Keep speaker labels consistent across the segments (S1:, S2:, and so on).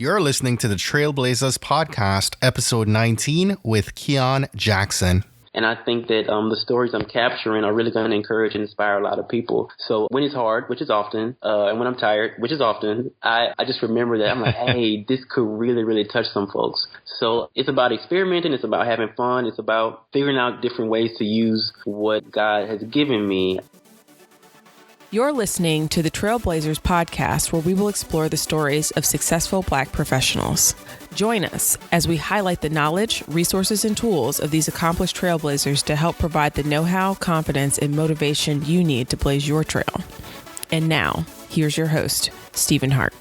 S1: You're listening to the Trailblazers podcast, episode 19 with Keion Jackson.
S2: And I think that the stories I'm capturing are really going to encourage and inspire a lot of people. So when it's hard, which is often, and when I'm tired, which is often, I just remember that. I'm like, hey, this could really, really touch some folks. So it's about experimenting. It's about having fun. It's about figuring out different ways to use what God has given me.
S3: You're listening to the Trailblazers podcast, where we will explore the stories of successful Black professionals. Join us as we highlight the knowledge, resources, and tools of these accomplished trailblazers to help provide the know-how, confidence, and motivation you need to blaze your trail. And now, here's your host, Stephen Hart.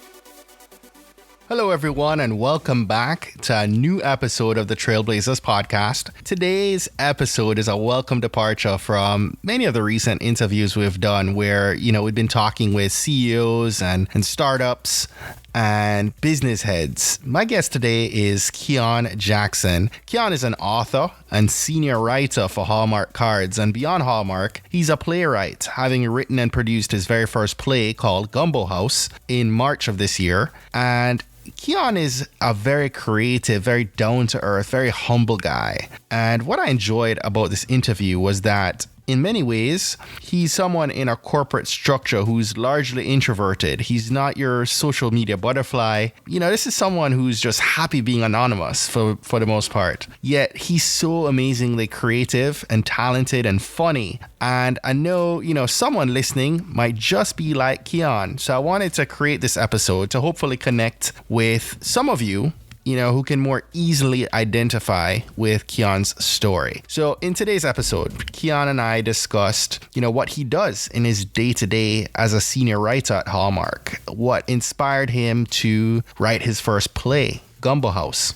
S1: Hello, everyone, and welcome back to a new episode of the Trailblazers podcast. Today's episode is a welcome departure from many of the recent interviews we've done where, we've been talking with CEOs and startups and business heads. My guest today is Keion Jackson. Keion is an author and senior writer for Hallmark Cards, and beyond Hallmark, he's a playwright, having written and produced his very first play called Gumbo House in March of this year. And Keion is a very creative, very down-to-earth, very humble guy. And what I enjoyed about this interview was that in many ways, he's someone in a corporate structure who's largely introverted. He's not your social media butterfly. This is someone who's just happy being anonymous for the most part. Yet he's so amazingly creative and talented and funny. And I know, someone listening might just be like Keion. So I wanted to create this episode to hopefully connect with some of you who can more easily identify with Keion's story. So in today's episode, Keion and I discussed, what he does in his day-to-day as a senior writer at Hallmark, what inspired him to write his first play, Gumbo House.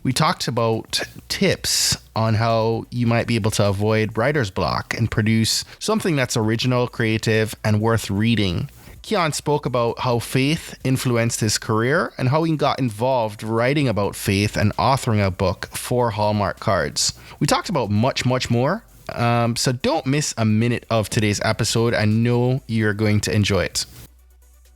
S1: We talked about tips on how you might be able to avoid writer's block and produce something that's original, creative, and worth reading. Keion spoke about how faith influenced his career and how he got involved writing about faith and authoring a book for Hallmark Cards. We talked about much, much more. So don't miss a minute of today's episode. I know you're going to enjoy it.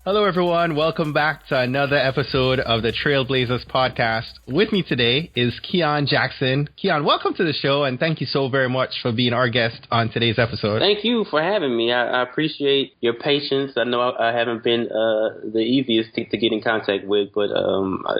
S1: Hello, everyone. Welcome back to another episode of the Trailblazers podcast. With me today is Keion Jackson. Keion, welcome to the show, and thank you so very much for being our guest on today's episode.
S2: Thank you for having me. I appreciate your patience. I know I haven't been the easiest to get in contact with, but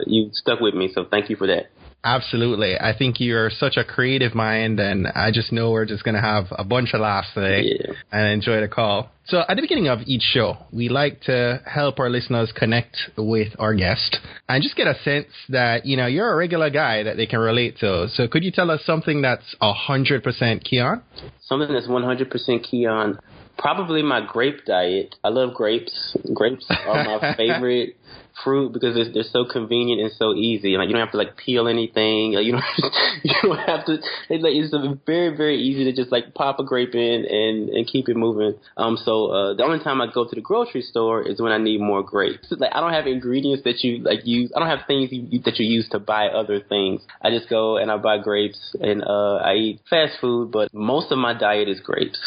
S2: you stuck with me, so thank you for that.
S1: Absolutely. I think you're such a creative mind, and I just know we're just going to have a bunch of laughs today and enjoy the call. So at the beginning of each show, we like to help our listeners connect with our guest and just get a sense that, you're a regular guy that they can relate to. So could you tell us something that's 100% Keion?
S2: Something that's 100% Keion. Probably my grape diet. I love grapes. Grapes are my favorite fruit because they're so convenient and so easy. Like, you don't have to peel anything. You don't have to. It's very, very easy to just pop a grape in and keep it moving. So the only time I go to the grocery store is when I need more grapes. I don't have ingredients that you use. I don't have things that you use to buy other things. I just go and I buy grapes and I eat fast food, but most of my diet is grapes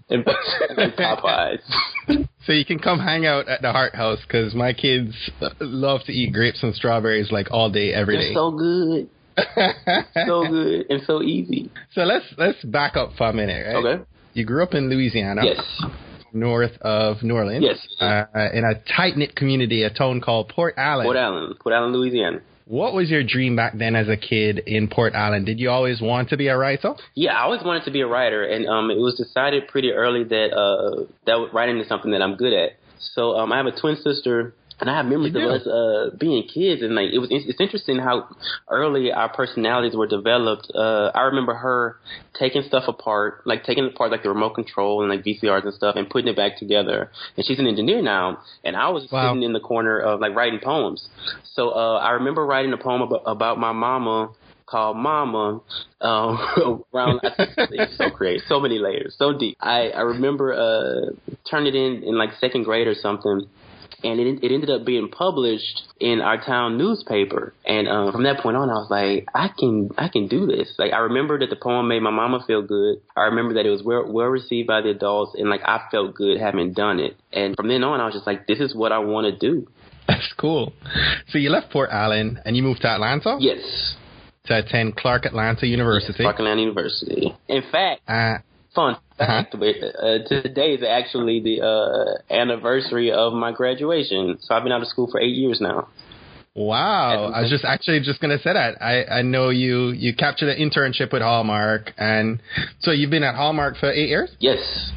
S2: and Popeyes.
S1: So you can come hang out at the Hart House because my kids love to eat grapes and strawberries all day, every day.
S2: They're so good. So good and so easy.
S1: So let's back up for a minute, right?
S2: Okay.
S1: You grew up in Louisiana.
S2: Yes.
S1: North of New Orleans.
S2: Yes.
S1: In a tight-knit community, a town called Port Allen.
S2: Port Allen, Louisiana.
S1: What was your dream back then as a kid in Port Allen? Did you always want to be a writer?
S2: Yeah, I always wanted to be a writer, and it was decided pretty early that writing is something that I'm good at. So I have a twin sister, and I have memories of us being kids, and it's interesting how early our personalities were developed. I remember her taking stuff apart, taking apart the remote control and VCRs and stuff, and putting it back together. And she's an engineer now, and I was sitting in the corner of writing poems. So I remember writing a poem about my mama called Mama, around, it's so creative, so many layers, so deep. I remember turning it in second grade or something, and it ended up being published in our town newspaper. And from that point on, I was like, I can do this. I remember that the poem made my mama feel good. I remember that it was well received by the adults, and I felt good having done it. And from then on, I was just like, this is what I want to do.
S1: That's cool. So you left Port Allen and you moved to Atlanta?
S2: Yes.
S1: To attend Clark Atlanta University.
S2: Yes, Clark Atlanta University. In fact, fun fact, today is actually the anniversary of my graduation. So I've been out of school for 8 years now.
S1: Wow. I was just going to say that. I know you captured an internship with Hallmark. And so you've been at Hallmark for 8 years?
S2: Yes.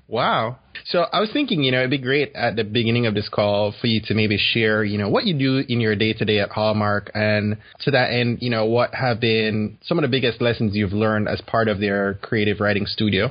S1: Wow. So I was thinking, it'd be great at the beginning of this call for you to maybe share, what you do in your day-to-day at Hallmark. And to that end, what have been some of the biggest lessons you've learned as part of their creative writing studio?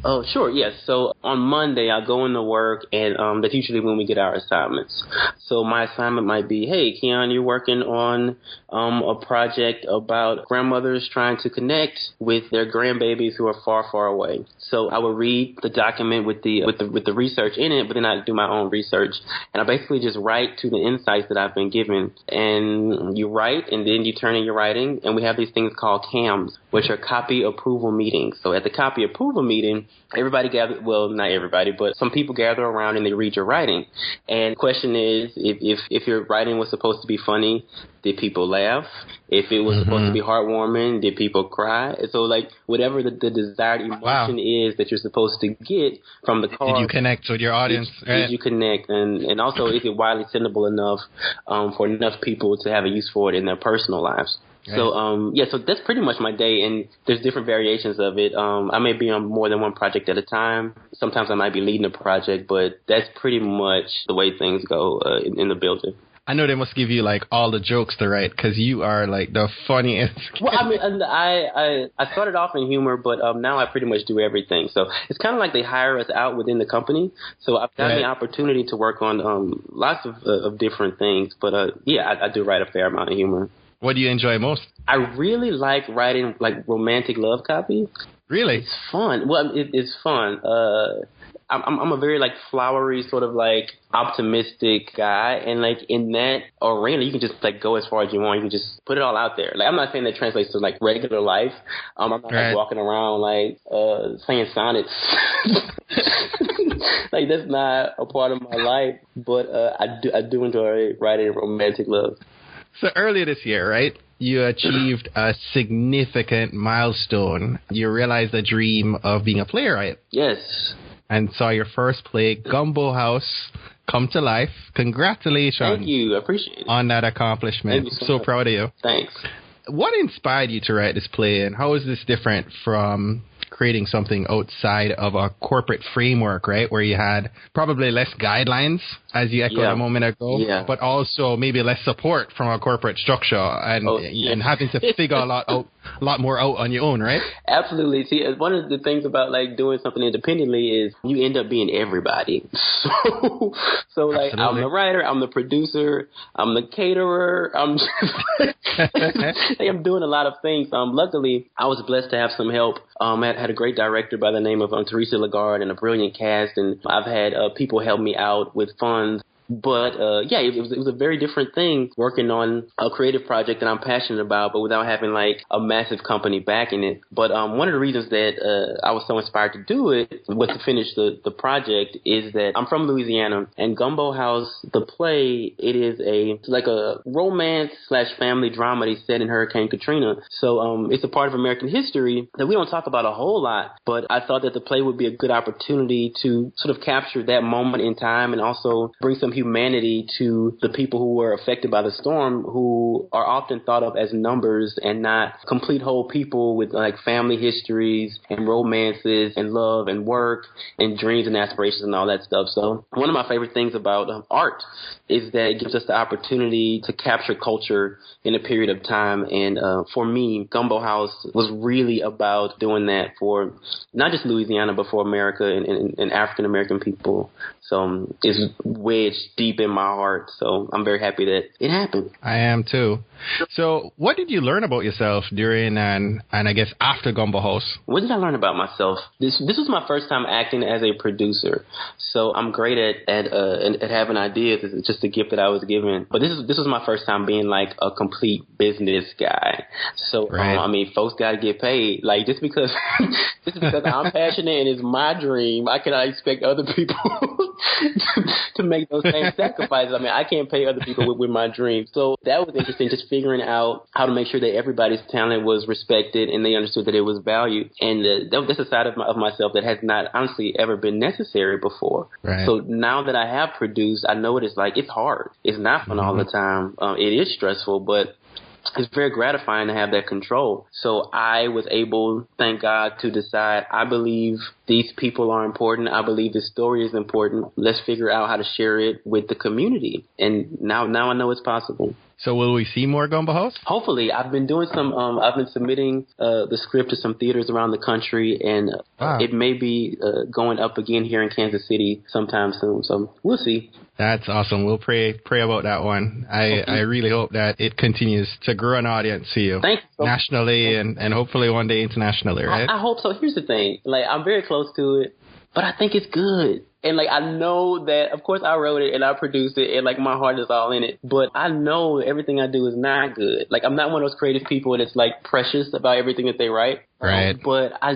S2: Oh, sure, yes. So on Monday, I go into work, and that's usually when we get our assignments. So my assignment might be, hey, Keion, you're working on a project about grandmothers trying to connect with their grandbabies who are far, far away. So I would read the document with the research in it, but then I do my own research. And I basically just write to the insights that I've been given. And you write, and then you turn in your writing, and we have these things called CAMs, which are copy approval meetings. So at the copy approval meeting, everybody gather, well, not everybody, but some people gather around and they read your writing. And the question is, if your writing was supposed to be funny, did people laugh? If it was supposed to be heartwarming, did people cry? So, like, whatever the desired emotion is that you're supposed to get from the card.
S1: Did you connect with your audience?
S2: Did you connect? And also, is it widely sendable enough for enough people to have a use for it in their personal lives? Right. So, so that's pretty much my day, and there's different variations of it. I may be on more than one project at a time. Sometimes I might be leading a project, but that's pretty much the way things go in the building.
S1: I know they must give you, like, all the jokes to write, because you are, like, the funniest.
S2: Well, I mean, I started off in humor, but now I pretty much do everything. So it's kind of like they hire us out within the company. So I've got the opportunity to work on lots of different things. But, I do write a fair amount of humor.
S1: What do you enjoy most?
S2: I really like writing, like, romantic love copy.
S1: Really?
S2: It's fun. Well, it's fun. I'm a very, like, flowery, sort of, like, optimistic guy. And, like, in that arena, you can just, like, go as far as you want. You can just put it all out there. Like, I'm not saying that translates to, like, regular life. I'm not, like, walking around, like, saying sonnets. Like, that's not a part of my life. But I do enjoy writing romantic love.
S1: So earlier this year, right, you achieved a significant milestone. You realized the dream of being a playwright.
S2: Yes.
S1: And saw your first play, Gumbo House, come to life. Congratulations.
S2: Thank you. I appreciate it.
S1: On that accomplishment.
S2: Thank you
S1: so proud of you.
S2: Thanks.
S1: What inspired you to write this play, and how is this different from creating something outside of a corporate framework, right, where you had probably less guidelines, as you echoed a moment ago, but also maybe less support from a corporate structure and having to figure a lot more out on your own, right?
S2: Absolutely. See, one of the things about, like, doing something independently is you end up being everybody. So like, I'm the writer, I'm the producer, I'm the caterer, I'm doing a lot of things. Luckily, I was blessed to have some help. I had a great director by the name of Teresa Lagarde and a brilliant cast, and I've had people help me out with funds. But, it was a very different thing working on a creative project that I'm passionate about, but without having, like, a massive company backing it. But one of the reasons that I was so inspired to do it was to finish the project is that I'm from Louisiana, and Gumbo House, the play, it's like a romance/family dramedy set in Hurricane Katrina. So it's a part of American history that we don't talk about a whole lot, but I thought that the play would be a good opportunity to sort of capture that moment in time and also bring some humanity to the people who were affected by the storm, who are often thought of as numbers and not complete whole people with, like, family histories and romances and love and work and dreams and aspirations and all that stuff. So one of my favorite things about art is that it gives us the opportunity to capture culture in a period of time. And for me, Gumbo House was really about doing that for not just Louisiana, but for America and African-American people. So it's wedged deep in my heart. So I'm very happy that it happened.
S1: I am too. So what did you learn about yourself during and I guess after Gumbo House?
S2: What did I learn about myself? This was my first time acting as a producer. So I'm great at having ideas. It's just a gift that I was given. But this was my first time being, like, a complete business guy. So folks got to get paid. Like, just because I'm passionate and it's my dream, I cannot expect other people to make those same and sacrifices. I mean, I can't pay other people with my dreams. So that was interesting, just figuring out how to make sure that everybody's talent was respected and they understood that it was valued. And that's a side of myself that has not honestly ever been necessary before.
S1: Right.
S2: So now that I have produced, I know what it's like. It's hard. It's not fun all the time. It is stressful, but it's very gratifying to have that control. So I was able, thank God, to decide, I believe these people are important. I believe this story is important. Let's figure out how to share it with the community. And now I know it's possible.
S1: So will we see more Gumbo House?
S2: Hopefully. I've been doing I've been submitting the script to some theaters around the country, and it may be going up again here in Kansas City sometime soon. So we'll see.
S1: That's awesome. We'll pray about that one. I really hope that it continues to grow an audience to you.
S2: Thank you.
S1: Nationally and hopefully one day internationally, right?
S2: I hope so. Here's the thing. Like, I'm very close to it, but I think it's good. And, like, I know that, of course, I wrote it and I produced it and, like, my heart is all in it. But I know everything I do is not good. Like, I'm not one of those creative people that's, like, precious about everything that they write.
S1: Right.
S2: But I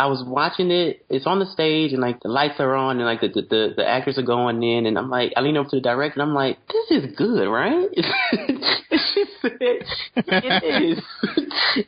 S2: was watching it. It's on the stage and, like, the lights are on and, like, the actors are going in. And I'm like, I lean over to the director and I'm like, this is good, right? It is.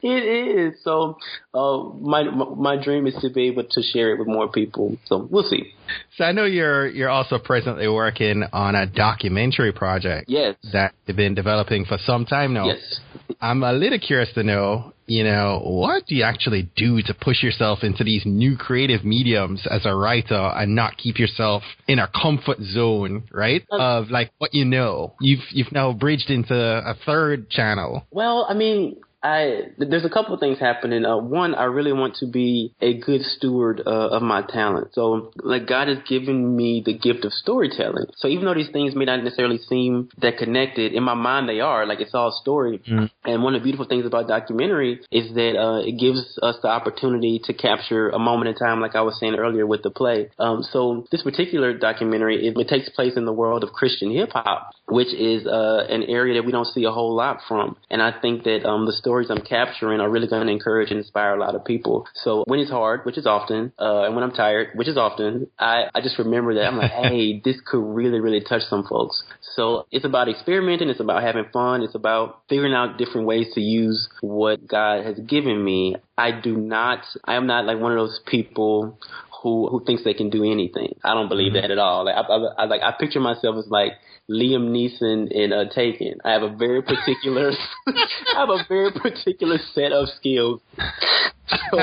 S2: It is. So my dream is to be able to share it with more people. So we'll see.
S1: So I know you're also presently working on a documentary project.
S2: Yes.
S1: That you've been developing for some time now.
S2: Yes.
S1: I'm a little curious to know, what do you actually do to push yourself into these new creative mediums as a writer and not keep yourself in a comfort zone, right? Of like what you know. You've now bridged into a third channel.
S2: Well, I mean, there's a couple of things happening. One, I really want to be a good steward of my talent. So, like, God has given me the gift of storytelling. So even though these things may not necessarily seem that connected, in my mind they are. Like, it's all story. And one of the beautiful things about documentary is that it gives us the opportunity to capture a moment in time, like I was saying earlier with the play. So this particular documentary, it takes place in the world of Christian hip-hop, which is an area that we don't see a whole lot from. And I think that the stories I'm capturing are really going to encourage and inspire a lot of people. So when it's hard, which is often, and when I'm tired, which is often, I just remember that I'm like, hey, this could really, really touch some folks. So it's about experimenting. It's about having fun. It's about figuring out different ways to use what God has given me. I am not like one of those people who thinks they can do anything. I don't believe that at all. Like I picture myself as like Liam Neeson in Taken. I have a very particular set of skills. So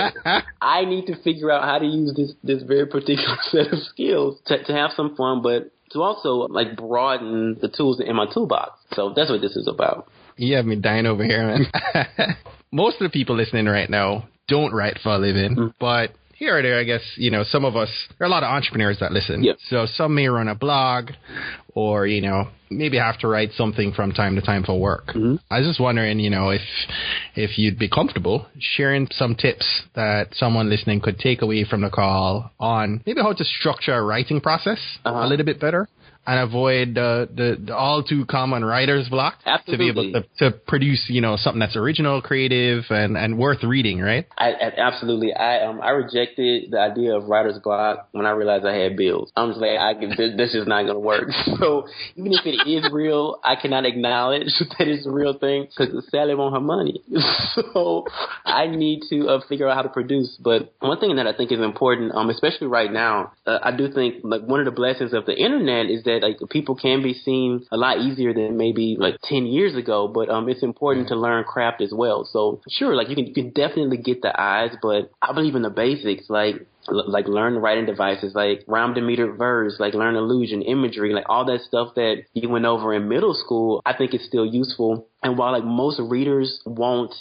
S2: I need to figure out how to use this very particular set of skills to have some fun, but to also like broaden the tools in my toolbox. So that's what this is about.
S1: You have me dying over here, man. Most of the people listening right now don't write for a living, but here or there, I guess, some of us, there are a lot of entrepreneurs that listen.
S2: Yep.
S1: So some may run a blog or, maybe have to write something from time to time for work. I was just wondering, if you'd be comfortable sharing some tips that someone listening could take away from the call on maybe how to structure a writing process a little bit better. And avoid the all too common writer's block.
S2: Absolutely.
S1: To be able to produce, something that's original, creative, and worth reading, right?
S2: Absolutely. I rejected the idea of writer's block when I realized I had bills. I'm just like, this is not going to work. So even if it is real, I cannot acknowledge that it's a real thing because Sally won't have money. So I need to figure out how to produce. But one thing that I think is important, especially right now, I do think like one of the blessings of the internet is that like people can be seen a lot easier than maybe like 10 years ago, but it's important to learn craft as well. So sure, like you can definitely get the eyes, but I believe in the basics, like learn writing devices, like rhymed and metered verse, like learn illusion, imagery, like all that stuff that you went over in middle school, I think is still useful. And while like most readers won't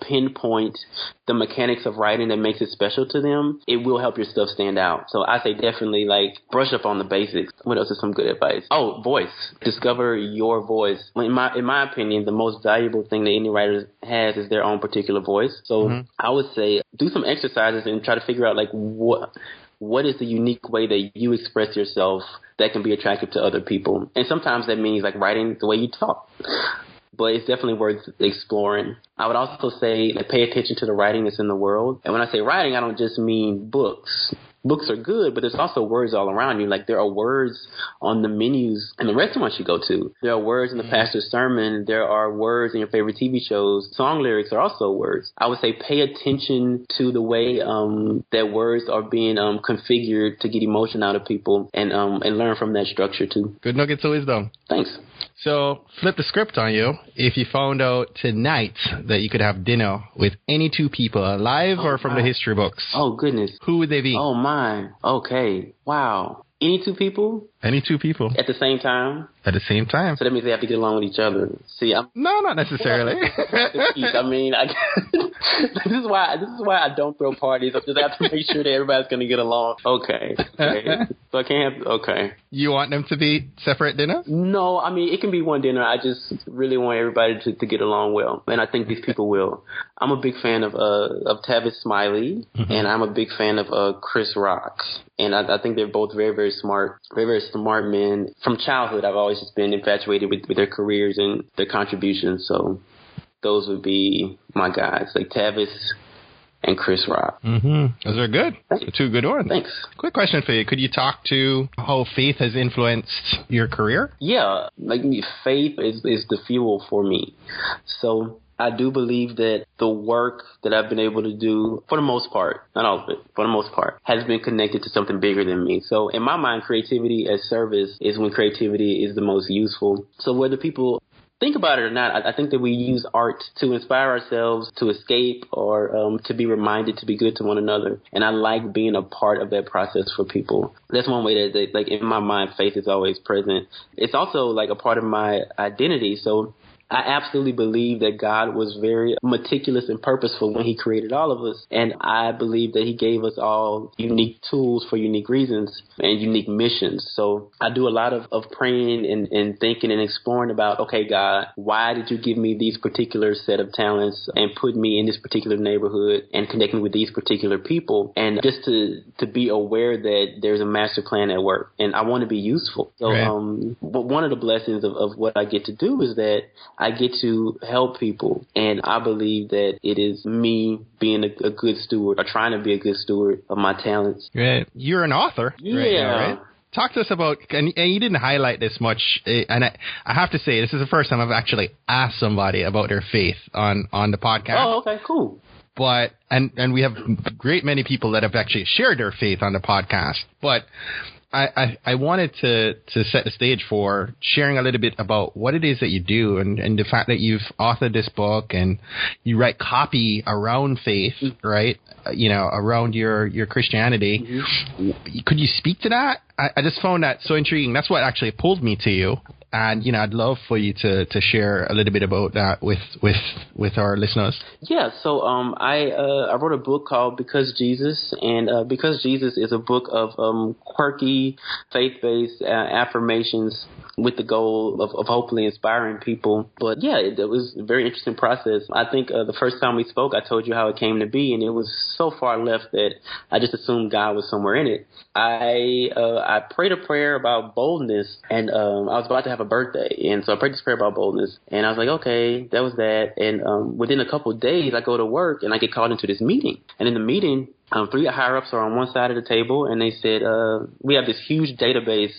S2: pinpoint the mechanics of writing that makes it special to them, it will help your stuff stand out. So I say definitely like brush up on the basics. What else is some good advice? Oh, voice. Discover your voice. In my opinion, the most valuable thing that any writer has is their own particular voice. So I would say do some exercises and try to figure out like what is the unique way that you express yourself that can be attractive to other people. And sometimes that means like writing the way you talk. But it's definitely worth exploring. I would also say like, pay attention to the writing that's in the world. And when I say writing, I don't just mean books. books are good, but there's also words all around you. Like there are words on the menus in the restaurants you go to. There are words in the pastor's sermon. There are words in your favorite TV shows. Song lyrics are also words. I would say pay attention to the way that words are being configured to get emotion out of people, and learn from that structure too.
S1: Good nuggets of wisdom.
S2: Thanks.
S1: So flip the script on you. If you found out tonight that you could have dinner with any two people, alive or from the history books.
S2: Oh, goodness.
S1: Who would they be?
S2: Oh, my. Okay. Wow. Any two people?
S1: Any two people.
S2: At the same time?
S1: At the same time.
S2: So that means they have to get along with each other. See,
S1: No, not necessarily.
S2: I mean, this is why I don't throw parties. I just have to make sure that everybody's going to get along. Okay. So I can't have, okay.
S1: You want them to be separate dinners?
S2: No, I mean, it can be one dinner. I just really want everybody to get along well. And I think these people will. I'm a big fan of Tavis Smiley, and I'm a big fan of Chris Rock. And I think they're both very, very smart, very, very smart men. From childhood, I've always just been infatuated with their careers and their contributions. So those would be my guys, like Tavis and Chris Rock.
S1: Those are good. Two good ones.
S2: Thanks.
S1: Quick question for you. Could you talk to how faith has influenced your career?
S2: Yeah, like faith is the fuel for me. So I do believe that the work that I've been able to do, for the most part, not all of it, for the most part, has been connected to something bigger than me. So in my mind, creativity as service is when creativity is the most useful. So whether people think about it or not, I think that we use art to inspire ourselves, to escape, or to be reminded to be good to one another. And I like being a part of that process for people. That's one way that, like, in my mind, faith is always present. It's also like a part of my identity. So I absolutely believe that God was very meticulous and purposeful when he created all of us. And I believe that he gave us all unique tools for unique reasons and unique missions. So I do a lot of praying and thinking and exploring about, okay, God, why did you give me these particular set of talents and put me in this particular neighborhood and connecting with these particular people? And just to be aware that there's a master plan at work and I want to be useful. So but one of the blessings of what I get to do is that I get to help people, and I believe that it is me being a good steward or trying to be a good steward of my talents.
S1: Right. You're an author.
S2: Yeah.
S1: Right now, right? Talk to us about, and you didn't highlight this much, and I have to say, this is the first time I've actually asked somebody about their faith on the podcast.
S2: Oh, okay, cool.
S1: But, and we have great many people that have actually shared their faith on the podcast, but I wanted to set the stage for sharing a little bit about what it is that you do and the fact that you've authored this book and you write copy around faith, right? You know, around your Christianity. Could you speak to that? I just found that so intriguing. That's what actually pulled me to you. And, you know, I'd love for you to share a little bit about that with our listeners.
S2: Yeah, so I wrote a book called Because Jesus, and Because Jesus is a book of quirky, faith-based affirmations with the goal of hopefully inspiring people. But, yeah, it was a very interesting process. I think the first time we spoke, I told you how it came to be, and it was so far left that I just assumed God was somewhere in it. I prayed a prayer about boldness, and I was about to have a birthday, and so I prayed this prayer about boldness, and I was like, okay, that was that. And within a couple of days, I go to work, and I get called into this meeting. And in the meeting, three higher-ups are on one side of the table, and they said, we have this huge database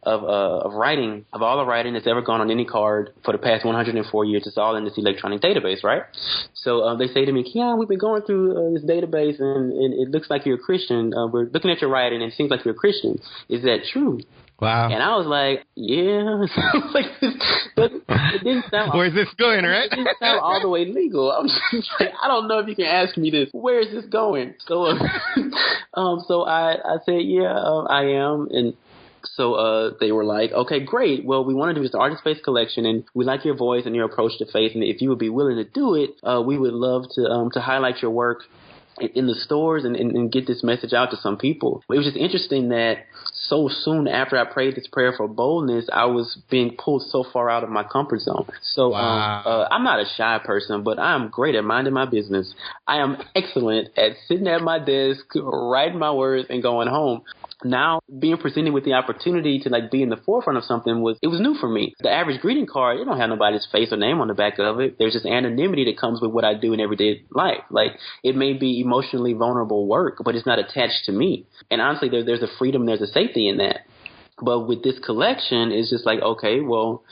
S2: of writing, of all the writing that's ever gone on any card for the past 104 years. It's all in this electronic database, right? So they say to me, Keion, we've been going through this database, and it looks like you're a Christian. We're looking at your writing, and it seems like you're a Christian. Is that true?
S1: Wow.
S2: And I was like, yeah. But it didn't sound.
S1: Where's this going, right?
S2: It didn't sound all the way legal. I'm just like, I don't know if you can ask me this. Where is this going? So, so I said, yeah, I am. And so they were like, okay, great. Well, we want to do this artist-based collection, and we like your voice and your approach to faith. And if you would be willing to do it, we would love to highlight your work in the stores and get this message out to some people. It was just interesting that so soon after I prayed this prayer for boldness, I was being pulled so far out of my comfort zone. So
S1: wow.
S2: I'm not a shy person, but I am great at minding my business. I am excellent at sitting at my desk, writing my words, and going home. now being presented with the opportunity to like be in the forefront of something was new for me. The average greeting card, it don't have nobody's face or name on the back of it. There's just anonymity that comes with what I do in everyday life. Like, it may be emotionally vulnerable work, but it's not attached to me. And honestly, there's a freedom, there's a safety in that. But with this collection, it's just like, okay, well,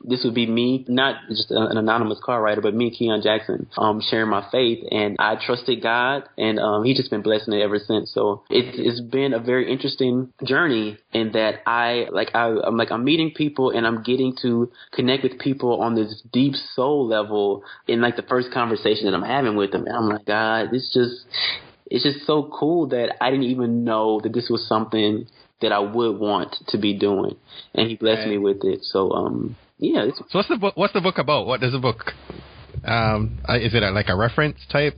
S2: this would be me, not just an anonymous card writer, but me, Keion Jackson, sharing my faith. And I trusted God, and he's just been blessing it ever since. So it's been a very interesting journey in that I'm meeting people, and I'm getting to connect with people on this deep soul level in like the first conversation that I'm having with them. And I'm like, God, it's just so cool that I didn't even know that this was something that I would want to be doing. And he blessed me with it. So, yeah.
S1: So what's the book about? What is the book? Is it like a reference type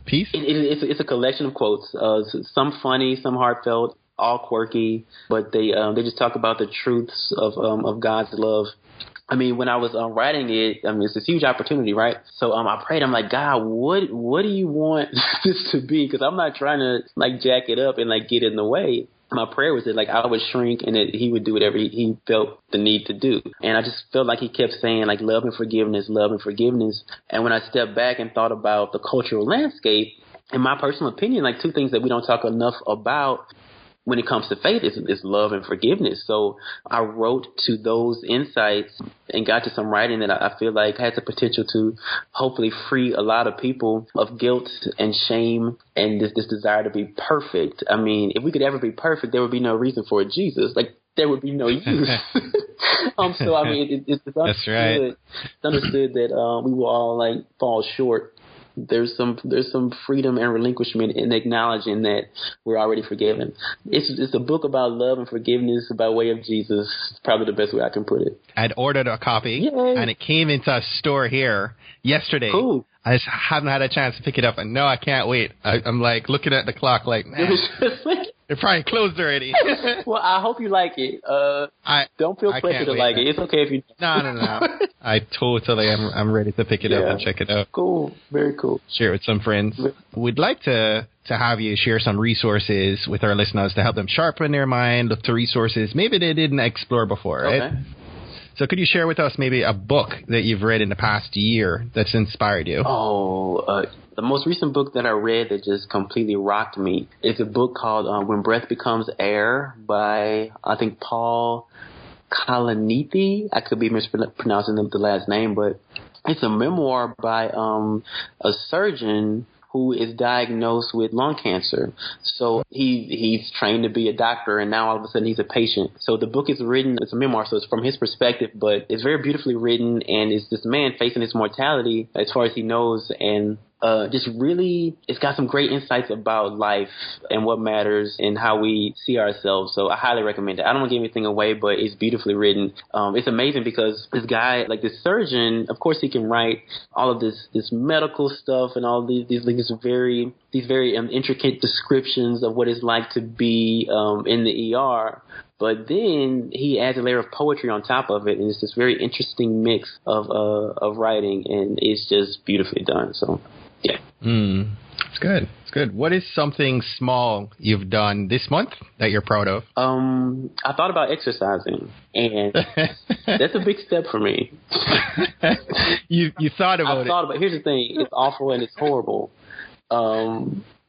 S1: piece?
S2: It's a collection of quotes. Some funny, some heartfelt, all quirky, but they just talk about the truths of God's love. I mean, when I was writing it, I mean, it's this huge opportunity, right? So I prayed. I'm like, God, what do you want this to be? Because I'm not trying to like jack it up and like get in the way. My prayer was that like I would shrink and that he would do whatever he felt the need to do. And I just felt like he kept saying like love and forgiveness, love and forgiveness. And when I stepped back and thought about the cultural landscape, in my personal opinion, like two things that we don't talk enough about when it comes to faith is love and forgiveness. So I wrote to those insights and got to some writing that I feel like has the potential to hopefully free a lot of people of guilt and shame and this desire to be perfect. I mean, if we could ever be perfect, there would be no reason for Jesus. Like, there would be no use. So, I mean, it's understood.
S1: That's right.
S2: It's understood that we will all like fall short. There's some freedom and relinquishment in acknowledging that we're already forgiven. It's a book about love and forgiveness by way of Jesus. It's probably the best way I can put it.
S1: I'd ordered a copy, and it came into a store here yesterday.
S2: Cool.
S1: I just haven't had a chance to pick it up, and no, I can't wait. I'm like looking at the clock like, man, they're probably closed already.
S2: Well, I hope you like it. Don't feel pressure to like it. It's okay if you don't.
S1: No. I totally am ready to pick it up and check it out.
S2: Cool. Very cool.
S1: Share it with some friends. We'd like to have you share some resources with our listeners to help them sharpen their mind, look to resources maybe they didn't explore before, right?
S2: Okay.
S1: So could you share with us maybe a book that you've read in the past year that's inspired you?
S2: The most recent book that I read that just completely rocked me is a book called When Breath Becomes Air by, I think, Paul Kalanithi. I could be mispronouncing the last name, but it's a memoir by a surgeon who is diagnosed with lung cancer. So he's trained to be a doctor, and now all of a sudden he's a patient. So the book is written, it's a memoir, so it's from his perspective, but it's very beautifully written, and it's this man facing his mortality as far as he knows, and just really, it's got some great insights about life and what matters and how we see ourselves. So I highly recommend it. I don't want to give anything away, but it's beautifully written. It's amazing because this guy, like this surgeon, of course he can write all of this medical stuff and all these very intricate descriptions of what it's like to be in the ER. But then he adds a layer of poetry on top of it, and it's this very interesting mix of writing, and it's just beautifully done. So, yeah.
S1: It's good. It's good. What is something small you've done this month that you're proud of?
S2: I thought about exercising, and that's a big step for me.
S1: You thought about it.
S2: Here's the thing. It's awful and it's horrible.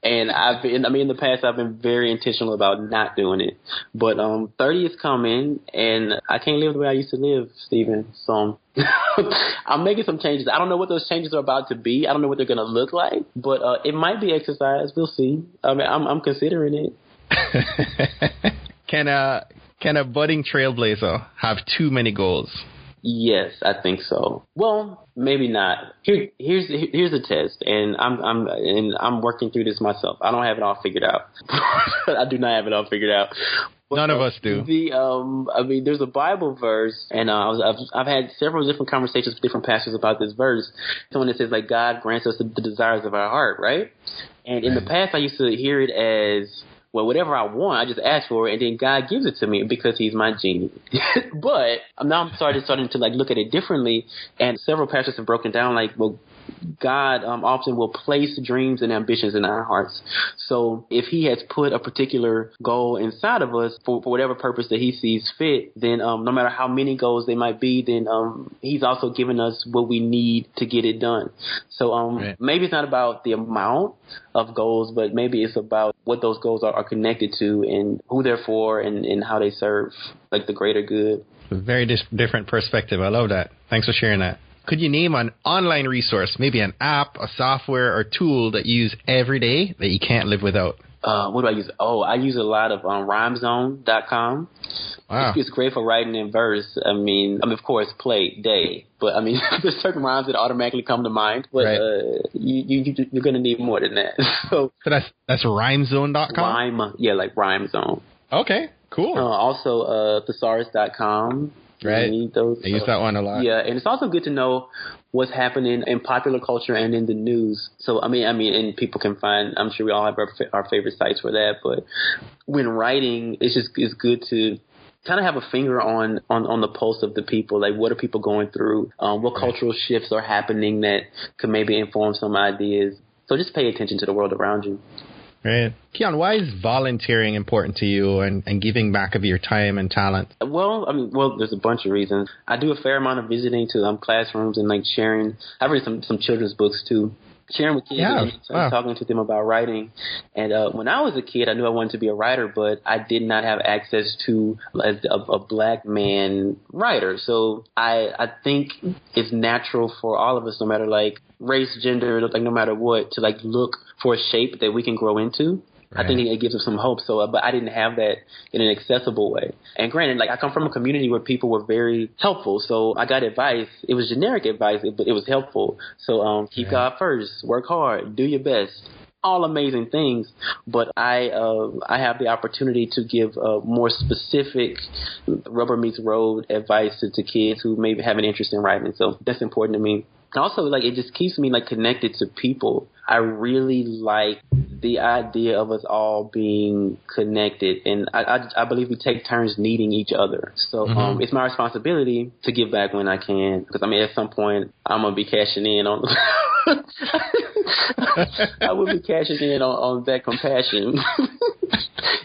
S2: And in the past, I've been very intentional about not doing it. But 30 is coming, and I can't live the way I used to live, Stephen. So I'm making some changes. I don't know what those changes are about to be. I don't know what they're going to look like. But it might be exercise. We'll see. I mean, I'm considering it.
S1: Can a budding trailblazer have too many goals?
S2: Yes, I think so. Well, maybe not. Here's the test, and I'm working through this myself. I don't have it all figured out. I do not have it all figured out. But,
S1: none of us do.
S2: There's a Bible verse, and I've had several different conversations with different pastors about this verse. Someone that says, like, God grants us the desires of our heart, right? And in the past, I used to hear it as, well, whatever I want, I just ask for it, and then God gives it to me because He's my genie. But now I'm starting to like look at it differently, and several pastors have broken down like, well, God often will place dreams and ambitions in our hearts. So if He has put a particular goal inside of us for whatever purpose that He sees fit, then no matter how many goals they might be, then He's also given us what we need to get it done. So right. Maybe it's not about the amount of goals, but maybe it's about what those goals are connected to and who they're for and how they serve like the greater good.
S1: Very different perspective. I love that. Thanks for sharing that. Could you name an online resource, maybe an app, a software, or tool that you use every day that you can't live without?
S2: What do I use? I use a lot of rhymezone.com.
S1: Wow.
S2: It's great for writing in verse. I mean, of course, play, day. But, I mean, there's certain rhymes that automatically come to mind. But
S1: right.
S2: You're going to need more than that. So
S1: that's rhymezone.com?
S2: Like Rhymezone.
S1: Okay, cool.
S2: Also, thesaurus.com.
S1: Right. I use that one a lot.
S2: Yeah, and it's also good to know what's happening in popular culture and in the news. So, I mean, and people can find, I'm sure we all have our favorite sites for that. But when writing, it's good to kind of have a finger on the pulse of the people. Like, what are people going through? What cultural shifts are happening that could maybe inform some ideas? So just pay attention to the world around you.
S1: Right. Keion, why is volunteering important to you and giving back of your time and talent?
S2: Well, there's a bunch of reasons. I do a fair amount of visiting to classrooms and like sharing. I've read some children's books too. Sharing with kids and talking to them about writing. And when I was a kid, I knew I wanted to be a writer, but I did not have access to a black man writer. So I think it's natural for all of us, no matter like race, gender, like no matter what, to like look for a shape that we can grow into. Right. I think it gives us some hope. So, but I didn't have that in an accessible way. And granted, like I come from a community where people were very helpful. So I got advice. It was generic advice, but it was helpful. So keep God first, work hard, do your best. All amazing things, but I have the opportunity to give more specific rubber meets road advice to kids who maybe have an interest in writing. So that's important to me. Also, like it just keeps me like connected to people. I really like the idea of us all being connected, and I believe we take turns needing each other. So it's my responsibility to give back when I can, because I mean at some point I'm gonna be cashing in on. I will be cashing in on that compassion.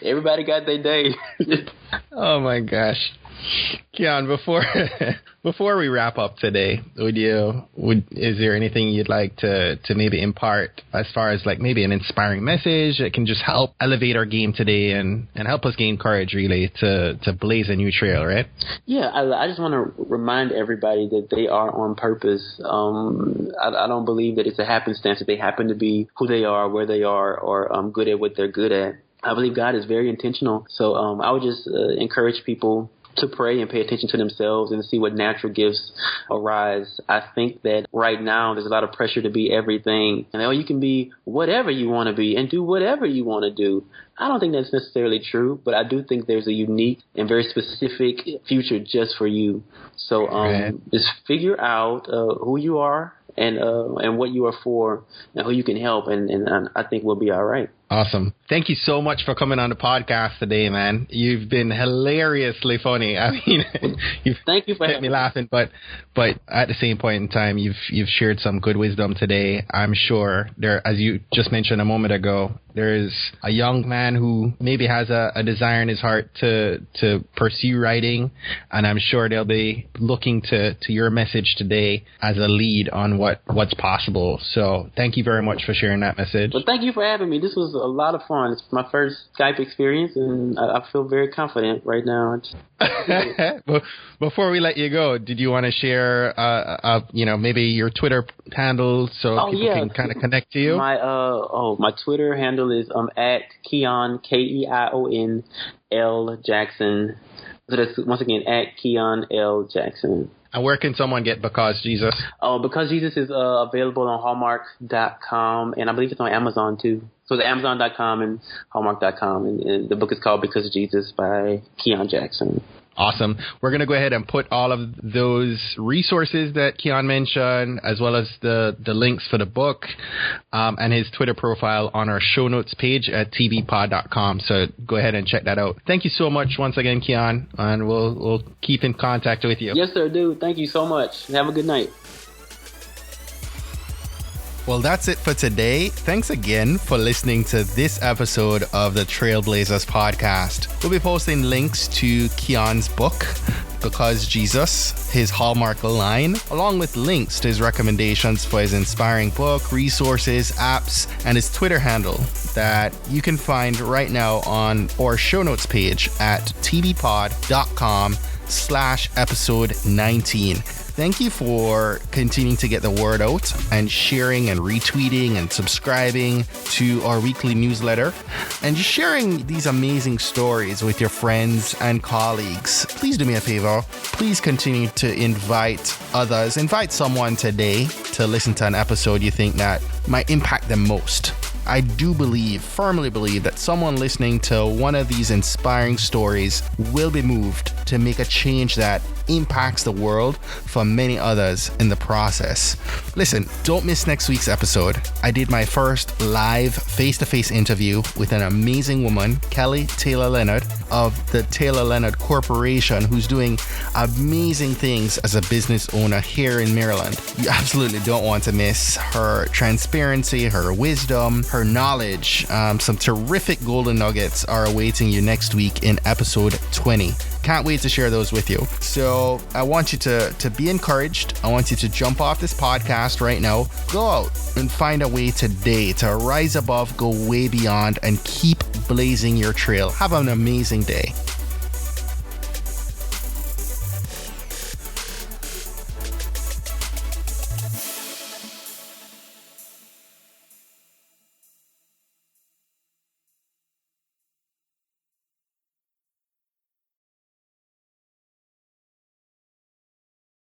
S2: Everybody got their day.
S1: Oh my gosh. Keion, before we wrap up today, is there anything you'd like to maybe impart as far as like maybe an inspiring message that can just help elevate our game today and help us gain courage really to blaze a new trail, right? Yeah,
S2: I just want to remind everybody that they are on purpose. I don't believe that it's a happenstance that they happen to be who they are, where they are, or good at what they're good at. I believe God is very intentional. So I would just encourage people to pray and pay attention to themselves and see what natural gifts arise. I think that right now there's a lot of pressure to be everything. And you can be whatever you want to be and do whatever you want to do. I don't think that's necessarily true, but I do think there's a unique and very specific future just for you. So just figure out who you are and what you are for and who you can help, and I think we'll be all right.
S1: Awesome. Thank you so much for coming on the podcast today, man. You've been hilariously funny. I mean,
S2: thank you for
S1: kept me laughing, but at the same point in time, you've shared some good wisdom today. I'm sure there, as you just mentioned a moment ago, there is a young man who maybe has a desire in his heart to pursue writing, and I'm sure they'll be looking to your message today as a lead on what's possible. So thank you very much for sharing that message.
S2: Well, thank you for having me. This was a lot of fun. It's my first Skype experience, and I feel very confident right now.
S1: Before we let you go, did you want to share, maybe your Twitter handle so people can kind of connect to you?
S2: My Twitter handle is at Keion, Keion L Jackson. So that's once again at Keion L Jackson.
S1: And where can someone get Because Jesus?
S2: Because Jesus is available on Hallmark.com, and I believe it's on Amazon too. So it's Amazon.com and Hallmark.com, and the book is called Because Jesus by Keion Jackson.
S1: Awesome. We're going to go ahead and put all of those resources that Keion mentioned, as well as the links for the book and his Twitter profile on our show notes page at tvpod.com. So go ahead and check that out. Thank you so much once again, Keion, and we'll keep in contact with you.
S2: Yes, sir, dude. Thank you so much. Have a good night.
S1: Well, that's it for today. Thanks again for listening to this episode of the Trailblazers podcast. We'll be posting links to Keion's book, Because Jesus, his Hallmark line, along with links to his recommendations for his inspiring book, resources, apps, and his Twitter handle that you can find right now on our show notes page at tvpod.com/episode 19. Thank you for continuing to get the word out and sharing and retweeting and subscribing to our weekly newsletter and just sharing these amazing stories with your friends and colleagues. Please do me a favor. Please continue to invite others. Invite someone today to listen to an episode you think that might impact them most. I do firmly believe that someone listening to one of these inspiring stories will be moved to make a change that impacts the world for many others in the process. Listen, don't miss next week's episode. I did my first live face-to-face interview with an amazing woman, Kelly Taylor Leonard of the Taylor Leonard Corporation, who's doing amazing things as a business owner here in Maryland. You absolutely don't want to miss her transparency, her wisdom, her knowledge. Some terrific golden nuggets are awaiting you next week in episode 20. Can't wait to share those with you. So I want you to be encouraged. I want you to jump off this podcast right now. Go out and find a way today to rise above, go way beyond, and keep blazing your trail. Have an amazing day.